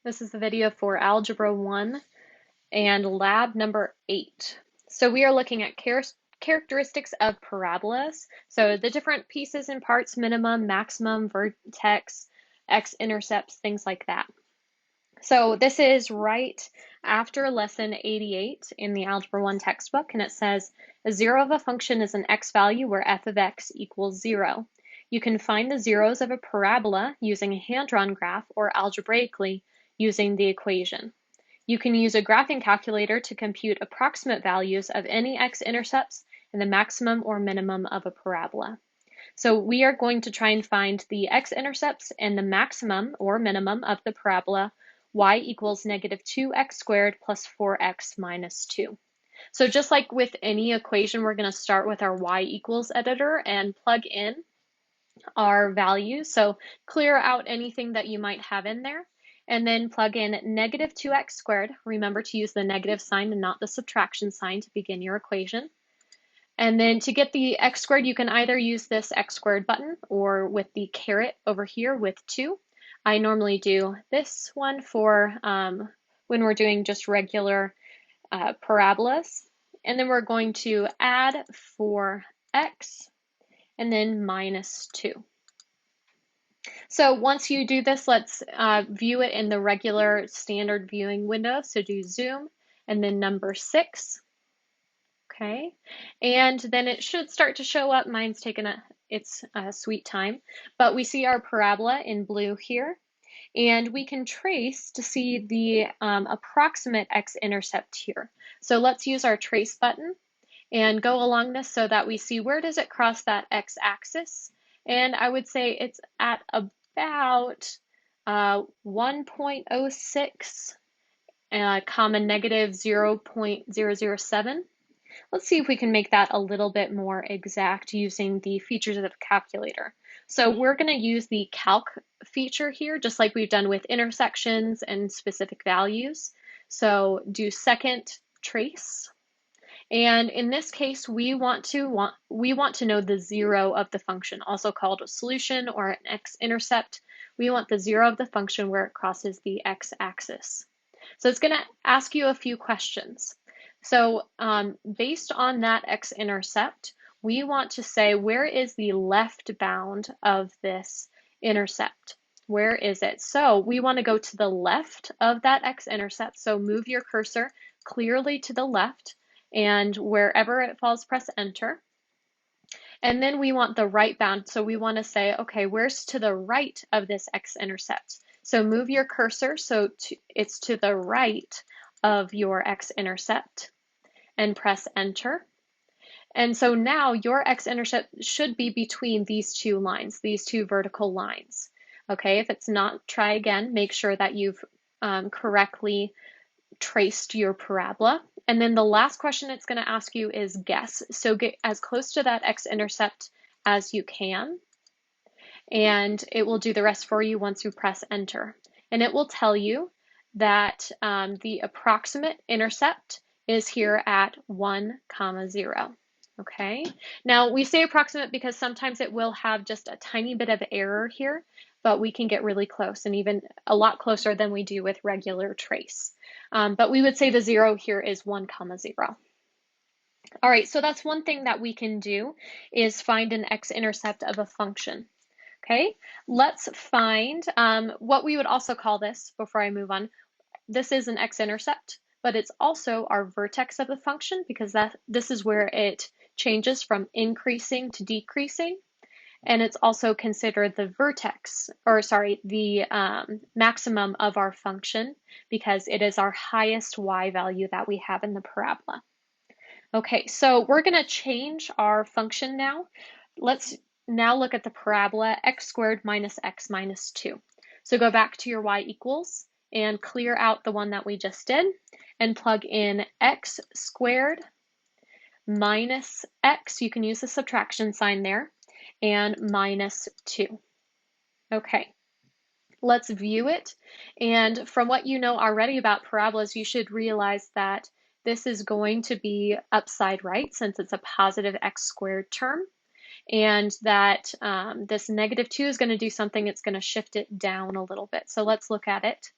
This is the video for Algebra 1 and lab number 8. So we are looking at characteristics of parabolas. So the different pieces and parts, minimum, maximum, vertex, x-intercepts, things like that. So this is right after lesson 88 in the Algebra 1 textbook, and it says a zero of a function is an x value where f of x equals 0. You can find the zeros of a parabola using a hand-drawn graph or algebraically using the equation. You can use a graphing calculator to compute approximate values of any x-intercepts and the maximum or minimum of a parabola. So we are going to try and find the x-intercepts and the maximum or minimum of the parabola y equals negative 2x squared plus 4x minus 2. So just like with any equation, we're going to start with our y equals editor and plug in our values. So clear out anything that you might have in there, and then plug in negative 2x squared. Remember to use the negative sign and not the subtraction sign to begin your equation. And then to get the x squared, you can either use this x squared button or with the caret over here with 2. I normally do this one for when we're doing just regular parabolas. And then we're going to add 4x and then minus 2. So once you do this, let's view it in the regular standard viewing window. So do zoom and then number 6. Okay, and then it should start to show up. Mine's taken its sweet time, but we see our parabola in blue here, and we can trace to see the approximate x-intercept here. So let's use our trace button and go along this so that we see where does it cross that x-axis, and I would say it's at about 1.06 comma negative 0.007. Let's see if we can make that a little bit more exact using the features of the calculator. So we're going to use the calc feature here, just like we've done with intersections and specific values. So do second trace. And in this case, we want to know the zero of the function, also called a solution or an x-intercept. We want the zero of the function where it crosses the x-axis. So it's going to ask you a few questions. So based on that x-intercept, we want to say where is the left bound of this intercept? Where is it? So we want to go to the left of that x-intercept. So move your cursor clearly to the left, and wherever it falls, press enter. And then we want the right bound. So we want to say, okay, where's to the right of this x-intercept? So move your cursor so it's to the right of your x-intercept and press enter. And so now your x-intercept should be between these two lines, these two vertical lines. Okay, if it's not, try again. Make sure that you've correctly traced your parabola. And then the last question it's going to ask you is guess. So get as close to that x-intercept as you can, and it will do the rest for you once you press enter. And it will tell you that the approximate intercept is here at 1, 0. Okay, now we say approximate because sometimes it will have just a tiny bit of error here, but we can get really close and even a lot closer than we do with regular trace. But we would say the 0 here is 1, 0. All right, so that's one thing that we can do is find an x-intercept of a function. Okay, let's find what we would also call this before I move on. This is an x-intercept, but it's also our vertex of the function because this is where it changes from increasing to decreasing. And it's also considered the vertex, or sorry, the maximum of our function because it is our highest y value that we have in the parabola. Okay, so we're going to change our function now. Let's now look at the parabola x squared minus x minus 2. So go back to your y equals and clear out the one that we just did and plug in x squared minus x. You can use the subtraction sign there, and minus 2. Okay, let's view it. And from what you know already about parabolas, you should realize that this is going to be upside right since it's a positive x squared term, and that this negative 2 is going to do something. It's going to shift it down a little bit. So let's look at it.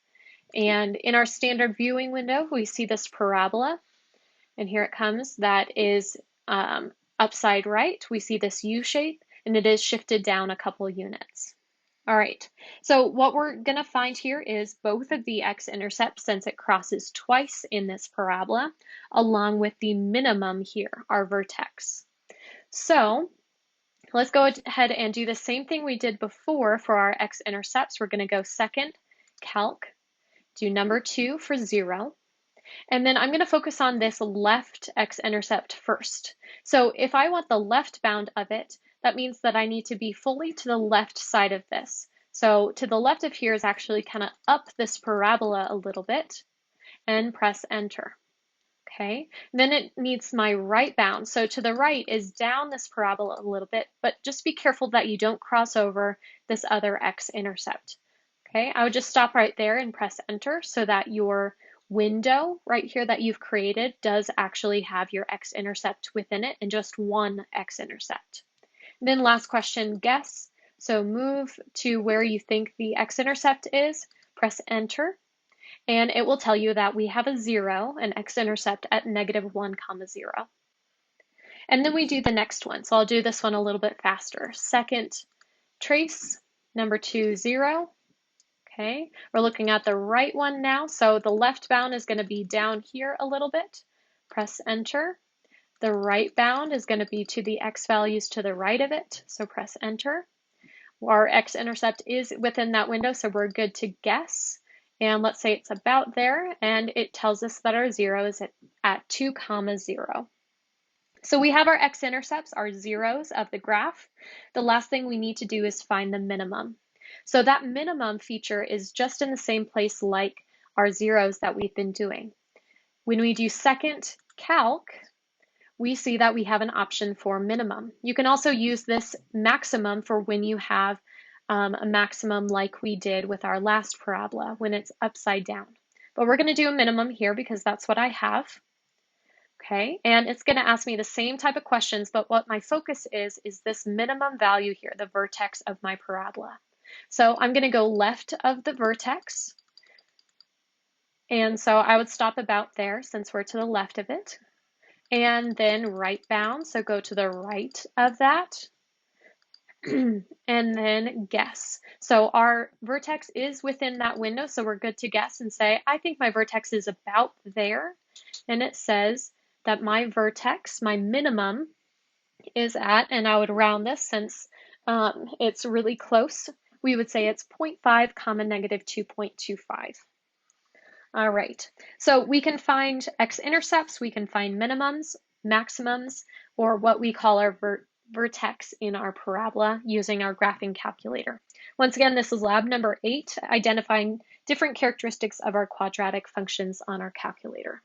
And in our standard viewing window, we see this parabola, and here it comes. That is upside right. We see this U shape, and it is shifted down a couple units. All right, so what we're going to find here is both of the x-intercepts since it crosses twice in this parabola, along with the minimum here, our vertex. So let's go ahead and do the same thing we did before for our x-intercepts. We're going to go second, calc, do number 2 for 0. And then I'm going to focus on this left x-intercept first. So if I want the left bound of it, that means that I need to be fully to the left side of this. So to the left of here is actually kind of up this parabola a little bit and press enter. Okay, then it needs my right bound. So to the right is down this parabola a little bit, but just be careful that you don't cross over this other x-intercept. Okay, I would just stop right there and press enter so that your window right here that you've created does actually have your x-intercept within it and just one x-intercept. Then last question, guess. So move to where you think the x-intercept is, press enter, and it will tell you that we have a 0, an x-intercept at -1, 0. And then we do the next one. So I'll do this one a little bit faster. Second trace, number 2, 0. Okay, we're looking at the right one now. So the left bound is going to be down here a little bit. Press enter. The right bound is going to be to the x values to the right of it. So press enter. Our x-intercept is within that window, so we're good to guess. And let's say it's about there, and it tells us that our 0 is at 2, 0. So we have our x-intercepts, our zeros of the graph. The last thing we need to do is find the minimum. So that minimum feature is just in the same place like our zeros that we've been doing. When we do second calc, we see that we have an option for minimum. You can also use this maximum for when you have a maximum like we did with our last parabola when it's upside down. But we're going to do a minimum here because that's what I have. Okay, and it's going to ask me the same type of questions, but what my focus is this minimum value here, the vertex of my parabola. So I'm going to go left of the vertex. And so I would stop about there since we're to the left of it. And then right bound, so go to the right of that. And then guess. So our vertex is within that window, so we're good to guess and say, I think my vertex is about there. And it says that my vertex, my minimum, is at, and I would round this since it's really close, we would say it's 0.5, -2.25. All right, so we can find x-intercepts, we can find minimums, maximums, or what we call our vertex in our parabola using our graphing calculator. Once again, this is lab number 8, identifying different characteristics of our quadratic functions on our calculator.